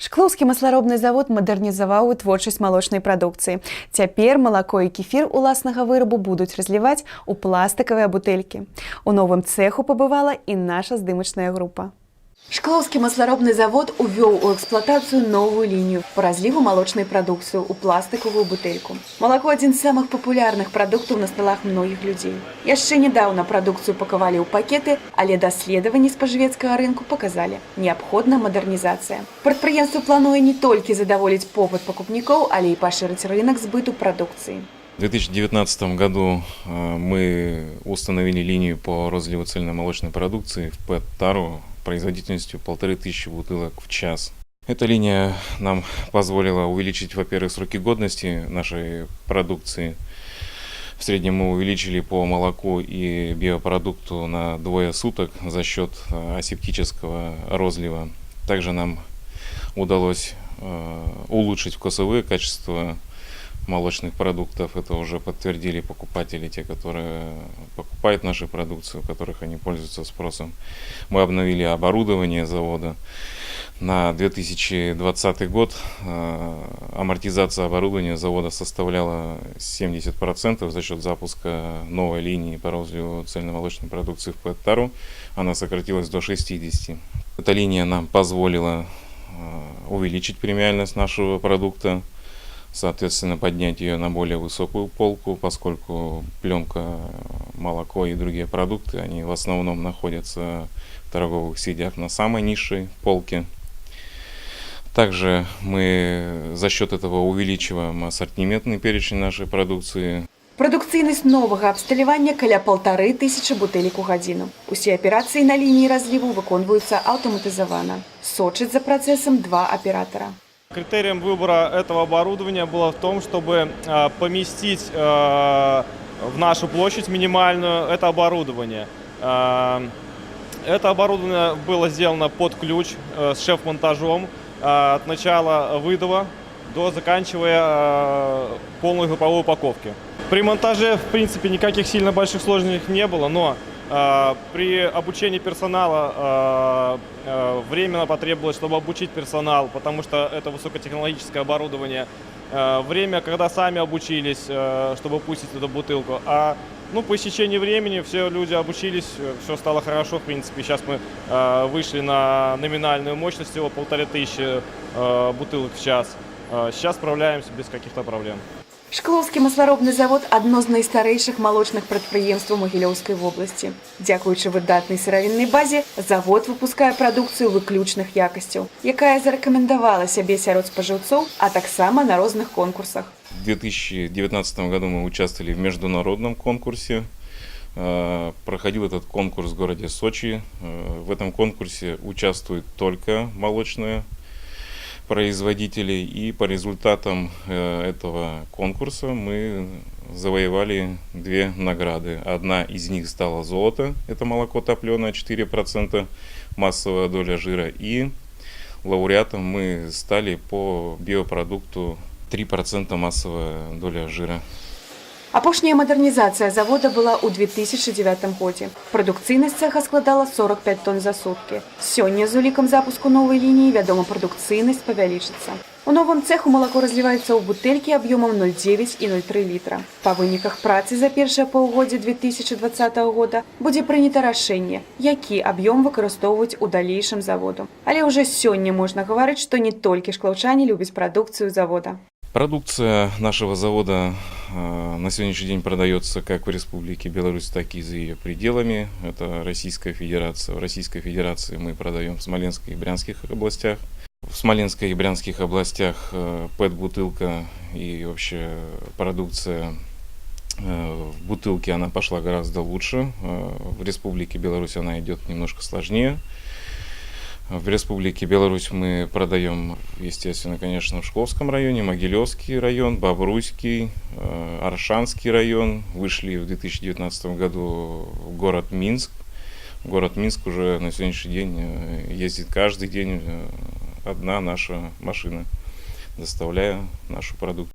Шклоўскі масларобны завод мадэрнізаваў вытворчасць малочнай прадукцыі. Цяпер малако і кефір уласнага вырабу будуць разліваць у пластыкавыя бутэлькі. У новым цэху пабывала і наша здымачная група. Шклоўскі масларобны завод увёў у эксплуатацыю новую лінію по разліву малочнай прадукцыі ў пластыкавую бутэльку. Малако – адзін з самых папулярных прадуктаў на сталах многіх людзей. Яшчэ нядаўна прадукцыю пакавалі ў пакеты, але даследаванні спажывецкага рынку показалі – неабходна мадэрнізацыя. Прадпрыемства плануе не толькі задаволіць попыт пакупнікоў, але і пашырыць рынок збыту прадукцыі. В 2019 году мы установили линию по разливу цельномолочной продукции в ПЭТ-тару производительностью 1500 бутылок в час. Эта линия нам позволила увеличить, во-первых, сроки годности нашей продукции. В среднем мы увеличили по молоку и биопродукту на 2 суток за счет асептического розлива. Также нам удалось улучшить вкусовые качества молочных продуктов. Это уже подтвердили покупатели, те, которые покупают нашу продукцию, у которых они пользуются спросом. Мы обновили оборудование завода. На 2020 год амортизация оборудования завода составляла 70% за счет запуска новой линии по розливу цельномолочной продукции в ПЭТ-тару. Она сократилась до 60%. Эта линия нам позволила увеличить премиальность нашего продукта, соответственно, поднять ее на более высокую полку, поскольку пленка, молоко и другие продукты, они в основном находятся в торговых сетях на самой низшей полке. Также мы за счет этого увеличиваем ассортиментный перечень нашей продукции. Прадукцыйнасць новага абсталявання каля 1500 бутэлек у гадзіну. Усе аперацыі на лініі разліву выконваюцца аўтаматызавана. Сочаць за працэсам 2 аператора. Критерием выбора этого оборудования было в том, чтобы поместить в нашу площадь минимальную это оборудование. Это оборудование было сделано под ключ с шеф-монтажом от начала выдува до заканчивая полной групповой упаковки. При монтаже, в принципе, никаких сильно больших сложностей не было, но при обучении персонала временно потребовалось, чтобы обучить персонал, потому что это высокотехнологическое оборудование. Время, когда сами обучились, чтобы пустить эту бутылку. По истечении времени все люди обучились, все стало хорошо, в принципе. Сейчас мы вышли на номинальную мощность всего 1500 бутылок в час. Сейчас справляемся без каких-то проблем. Шклоўскі масларобны завод – адно з найстарэйшых малочных прадпрыемстваў Магілёўскай вобласці. Дзякуючы выдатнай сыравіннай базе, завод выпускае прадукцыю выключных якасцяў, якая зарэкамендавала сябе сярод спажыўцоў, а таксама на розных конкурсах. В 2019 году мы участвовали в международном конкурсе. Проходил этот конкурс в городе Сочи. В этом конкурсе участвуют только молочные производители, и по результатам этого конкурса мы завоевали 2 награды. Одна из них стала золото, это молоко топленое, 4% массовая доля жира, и лауреатом мы стали по биопродукту 3% массовая доля жира. Апошняя мадэрнізацыя завода была ў 2009 годзе. Прадукцыйнасць цэха складала 45 тонн за суткі. Сёння з улікам запуску новай лініі, вядома, прадукцыйнасць павялічыцца. У новым цэху малако разліваецца ў бутэлькі аб'ёмам 0,9 і 0,3 літра. Па выніках працы за першае паўгоддзе 2020 года будзе прынята рашэнне, які аб'ём выкарыстоўваць у далейшым заводу. Але ўжо сёння можна гаварыць, што не толькі шклаўчане любяць прадукцыю завода. Продукция нашего завода на сегодняшний день продается как в Республике Беларусь, так и за ее пределами. Это Российская Федерация. В Российской Федерации мы продаем в Смоленской и Брянских областях. В Смоленской и Брянских областях ПЭТ-бутылка и вообще продукция в бутылке она пошла гораздо лучше. В Республике Беларусь она идет немножко сложнее. В Республике Беларусь мы продаем, естественно, конечно, в Шкловском районе, Могилевский район, Бобруйский, Аршанский район. Вышли в 2019 году в город Минск. В город Минск уже на сегодняшний день ездит каждый день одна наша машина, доставляя нашу продукцию.